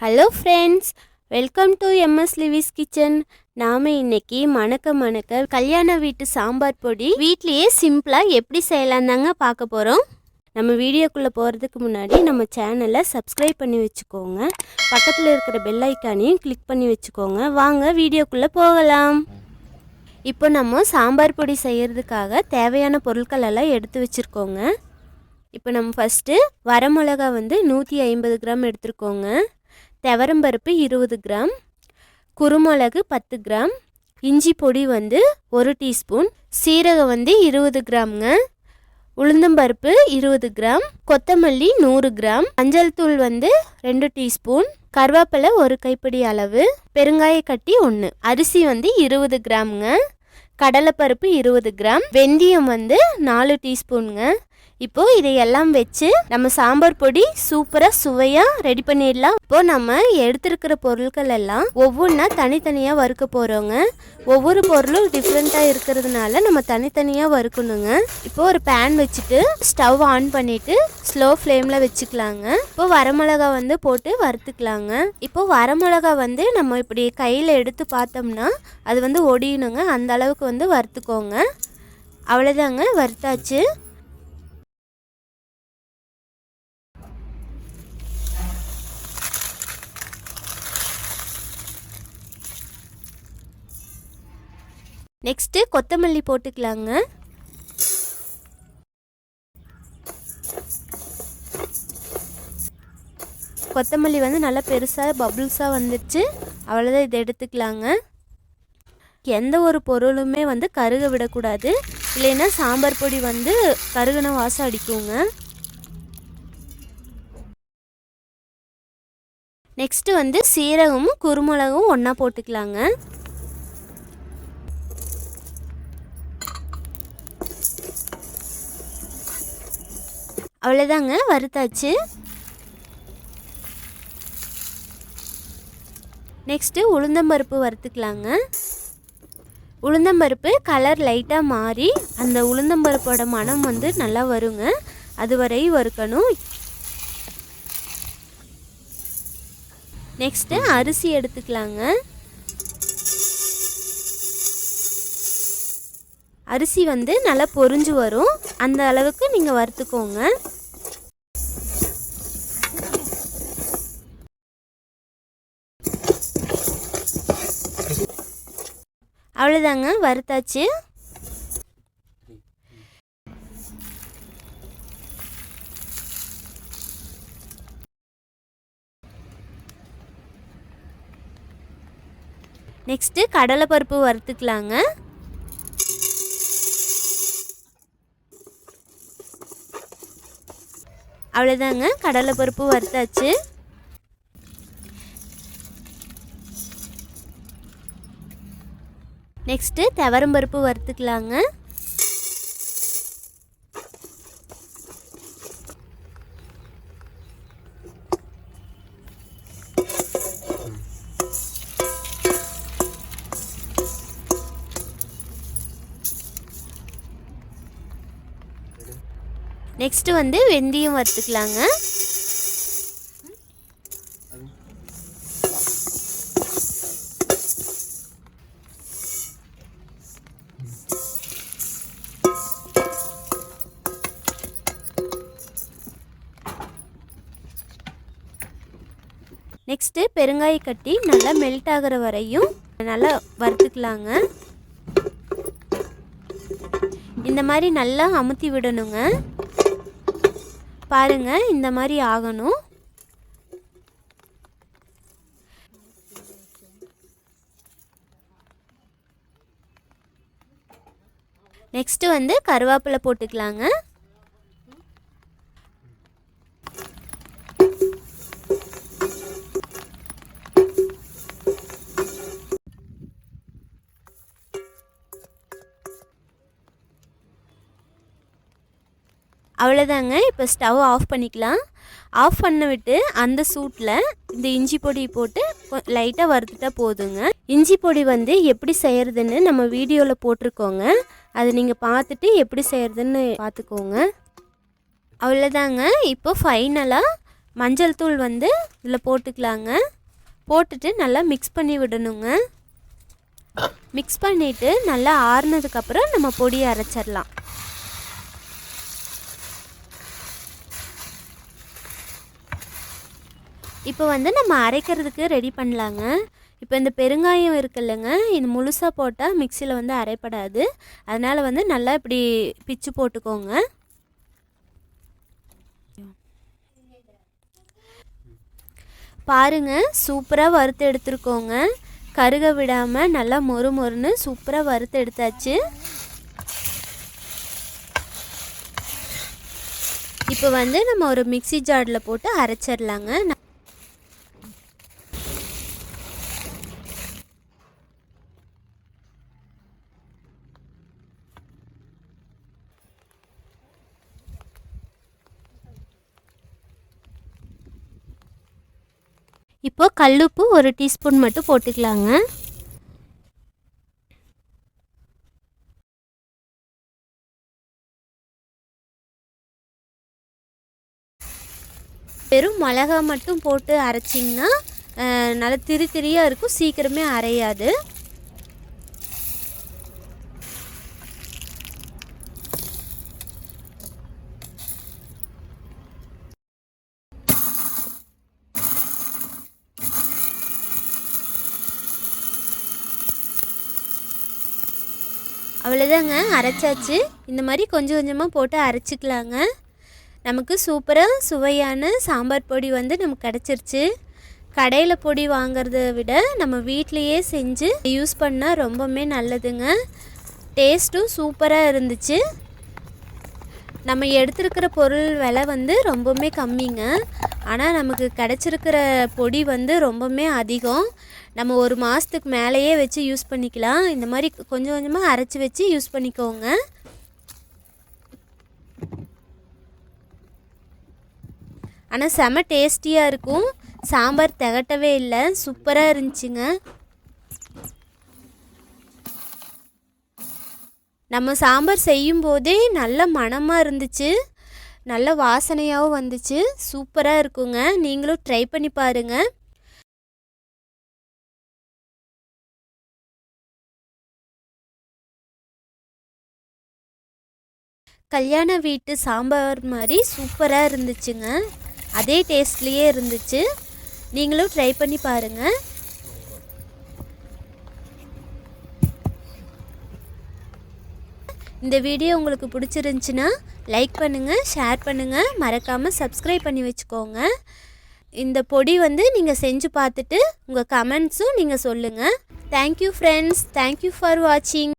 Hello friends, welcome to MS Lewis kitchen. நாம் இன்னைக்கு மணக்க கல்யாண வீட்டு சாம்பார் பொடி வீட்லேயே சிம்பிளாக எப்படி செய்யலாம் தாங்க பார்க்க போகிறோம். நம்ம வீடியோக்குள்ளே போகிறதுக்கு முன்னாடி நம்ம சேனலை சப்ஸ்கிரைப் பண்ணி வச்சுக்கோங்க. பக்கத்தில் இருக்கிற பெல் ஐக்கானையும் கிளிக் பண்ணி வச்சுக்கோங்க. வாங்க வீடியோக்குள்ளே போகலாம். இப்போ நம்ம சாம்பார் பொடி செய்கிறதுக்காக தேவையான பொருட்கள் எல்லாம் எடுத்து வச்சுருக்கோங்க. இப்போ நம்ம ஃபஸ்ட்டு வரமிளகா 150 கிராம் எடுத்துருக்கோங்க. துவரம்பருப்பு 20 கிராம், குருமிளகு 10 கிராம், இஞ்சி பொடி 1 டீஸ்பூன், சீரகம் 20 கிராம்ங்க, உளுந்தம்பருப்பு 20 கிராம், கொத்தமல்லி 100 கிராம், மஞ்சள் தூள் 2 டீஸ்பூன், கருவேப்பிலை 1 கைப்பிடி அளவு, பெருங்காய கட்டி 1, அரிசி 20 கிராம்ங்க, கடலைப்பருப்பு 20 கிராம், வெந்தயம் 4 டீஸ்பூனுங்க. இப்போது இதையெல்லாம் வச்சு நம்ம சாம்பார் பொடி சூப்பராக சுவையாக ரெடி பண்ணிடலாம். இப்போது நம்ம எடுத்துருக்கிற பொருட்கள் எல்லாம் ஒவ்வொன்றா தனித்தனியாக வறுக்க போகிறோங்க. ஒவ்வொரு பொருளும் டிஃப்ரெண்ட்டாக இருக்கிறதுனால நம்ம தனித்தனியாக வறுக்கணுங்க. இப்போது ஒரு பேன் வச்சுட்டு ஸ்டவ் ஆன் பண்ணிவிட்டு ஸ்லோ ஃப்ளேமில் வச்சுக்கலாங்க. இப்போது வரமிளகா போட்டு வறுத்துக்கலாங்க. இப்போது வரமிளகா நம்ம இப்படி கையில் எடுத்து பார்த்தோம்னா அது ஒடியணுங்க. அந்த அளவுக்கு வறுத்துக்கோங்க. அவ்வளோதாங்க, வறுத்தாச்சு. நெக்ஸ்ட்டு கொத்தமல்லி போட்டுக்கலாங்க. கொத்தமல்லி நல்லா பெருசாக பபுள்ஸாக வந்துடுச்சு. அவ்வளோதான், இதை எடுத்துக்கலாங்க. எந்த ஒரு பொருளுமே கருக விடக்கூடாது, இல்லைன்னா சாம்பார் பொடி கருகின வாசம் அடிக்குங்க. நெக்ஸ்ட்டு சீரகமும் குருமிளகும் ஒன்றா போட்டுக்கலாங்க. அவ்வளோதாங்க, வறுத்தாச்சு. நெக்ஸ்ட்டு உளுந்தம்பருப்பு வறுத்துக்கலாங்க. உளுந்தம்பருப்பு கலர் லைட்டாக மாறி அந்த உளுந்தம்பருப்போட மனம் நல்லா வருங்க. அது வரையும் வறுக்கணும். நெக்ஸ்ட்டு அரிசி எடுத்துக்கலாங்க. அரிசி நல்லா பொரிஞ்சு வரும், அந்த அளவுக்கு நீங்கள் வறுத்துக்கோங்க. அவ்வளோதாங்க, வறுத்தாச்சு. நெக்ஸ்ட்டு கடலைப்பருப்பு வறுத்துக்கலாங்க. அவ்வளோதாங்க, கடலைப்பருப்பு வறுத்தாச்சு. நெக்ஸ்ட்டு துவரம்பருப்பு வறுத்துக்கலாங்க. நெக்ஸ்ட்டு வெந்தயம் வறுத்துக்கலாங்க. நெக்ஸ்ட்டு பெருங்காய கட்டி நல்லா மெல்ட் ஆகிற வரையும் நல்லா வறுத்துக்கலாங்க. இந்த மாதிரி நல்லா அமுத்தி விடணுங்க. பாருங்க, இந்த மாதிரி ஆகணும். நெக்ஸ்ட்டு கருவேப்பிலை போட்டுக்கலாங்க. அவ்வளோதாங்க, இப்போ ஸ்டவ் ஆஃப் பண்ணிக்கலாம். ஆஃப் பண்ண விட்டு அந்த சூட்டில் இந்த இஞ்சி பொடி போட்டு லைட்டாக வறுத்துட்டா போதுங்க. இஞ்சி பொடி எப்படி செய்கிறதுன்னு நம்ம வீடியோவில் போட்டிருக்கோங்க. அது நீங்கள் பார்த்துட்டு எப்படி செய்கிறதுன்னு பார்த்துக்கோங்க. அவ்வளோதாங்க, இப்போ ஃபைனலாக மஞ்சள் தூள் வந்து இதில் போட்டுக்கலாங்க. போட்டுட்டு நல்லா மிக்ஸ் பண்ணி விடணுங்க. மிக்ஸ் பண்ணிவிட்டு நல்லா ஆறுனதுக்கப்புறம் நம்ம பொடியை அரைச்சிடலாம். இப்போ வந்து நம்ம அரைக்கிறதுக்கு ரெடி பண்ணலாங்க. இப்போ இந்த பெருங்காயம் இருக்குல்லங்க, இது முழுசாக போட்டால் மிக்சியில் வந்து அரைப்படாது. அதனால் வந்து நல்லா இப்படி பிச்சு போட்டுக்கோங்க. பாருங்கள், சூப்பராக வறுத்து எடுத்துருக்கோங்க. கருக விடாமல் நல்லா மொறு மொறுன்னு சூப்பராக வறுத்து எடுத்தாச்சு. இப்போ வந்து நம்ம ஒரு மிக்ஸி ஜாரில் போட்டு அரைச்சிடலாங்க. இப்போ கல்லுப்பு ஒரு டீஸ்பூன் மட்டும் போட்டுக்கலாங்க. வெறும் மிளகா மட்டும் போட்டு அரைச்சிங்கன்னா நல்லா திரி திரியாக இருக்கும், சீக்கிரமே அரையாது. அவ்வளோதாங்க, அரைச்சாச்சு. இந்த மாதிரி கொஞ்சம் கொஞ்சமாக போட்டு அரைச்சிக்கலாங்க. நமக்கு சூப்பராக சுவையான சாம்பார் பொடி வந்து நமக்கு கிடச்சிருச்சு. கடையில் பொடி வாங்கிறத விட நம்ம வீட்லேயே செஞ்சு யூஸ் பண்ணால் ரொம்பவுமே நல்லதுங்க. டேஸ்ட்டும் சூப்பராக இருந்துச்சு. நம்ம எடுத்துருக்கிற பொருள் விலை வந்து ரொம்பவுமே கம்மிங்க. ஆனால் நமக்கு கிடச்சிருக்கிற பொடி வந்து ரொம்பவுமே அதிகம். நம்ம ஒரு மாதத்துக்கு மேலேயே வச்சு யூஸ் பண்ணிக்கலாம். இந்த மாதிரி கொஞ்சம் கொஞ்சமாக அரைச்சி வச்சு யூஸ் பண்ணிக்கோங்க. ஆனால் செம டேஸ்டியாக இருக்கும். சாம்பார் திகட்டவே இல்லை, சூப்பராக இருந்துச்சுங்க. நம்ம சாம்பார் செய்யும்போதே நல்ல மணமாக இருந்துச்சு, நல்ல வாசனையாகவும் வந்துச்சு. சூப்பராக இருக்குங்க. நீங்களும் ட்ரை பண்ணி பாருங்கள். கல்யாண வீட்டு சாம்பார் மாதிரி சூப்பராக இருந்துச்சுங்க. அதே டேஸ்ட்லேயே இருந்துச்சு. நீங்களும் ட்ரை பண்ணி பாருங்கள். இந்த வீடியோ உங்களுக்கு பிடிச்சிருந்துச்சின்னா லைக் பண்ணுங்கள், ஷேர் பண்ணுங்கள், மறக்காமல் சப்ஸ்கிரைப் பண்ணி வச்சுக்கோங்க. இந்த பொடி வந்து நீங்கள் செஞ்சு பார்த்துட்டு உங்கள் கமெண்ட்ஸும் நீங்கள் சொல்லுங்கள். Thank you friends. தேங்க்யூ ஃபார் வாட்சிங்.